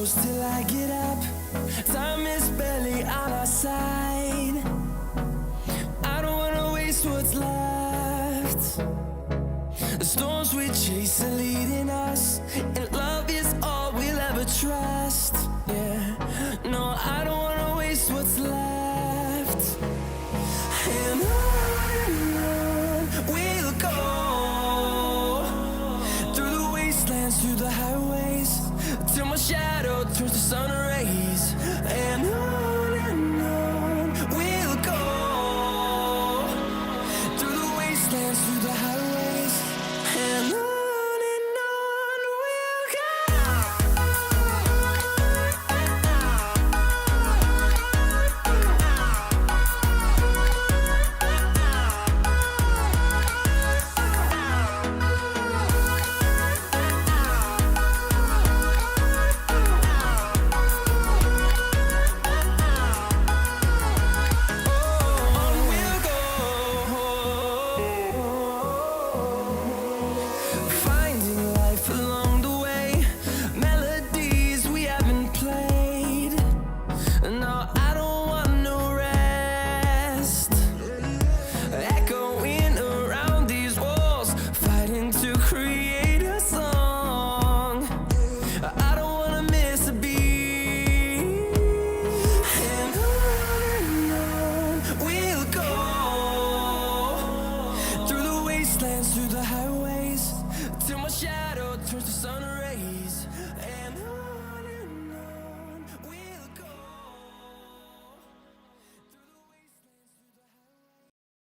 close till I get up. Time is barely on our side. I don't wanna waste what's left. The storms we chase are leading us, and love is all we'll ever trust. Yeah, no, I don't wanna waste what's left. And on we'll go, through the wastelands, through the highways, till my shadow turns to sun rays. And on we'll go, through the wastelands, through the highways, and on we'll go. Finding life along the way, melodies we haven't played. No, I don't want no rest. Echoing around these walls, fighting to create a song. I don't wanna miss a beat. And on we'll go, through the wastelands, through the highways, till my shadow turns to sun rays.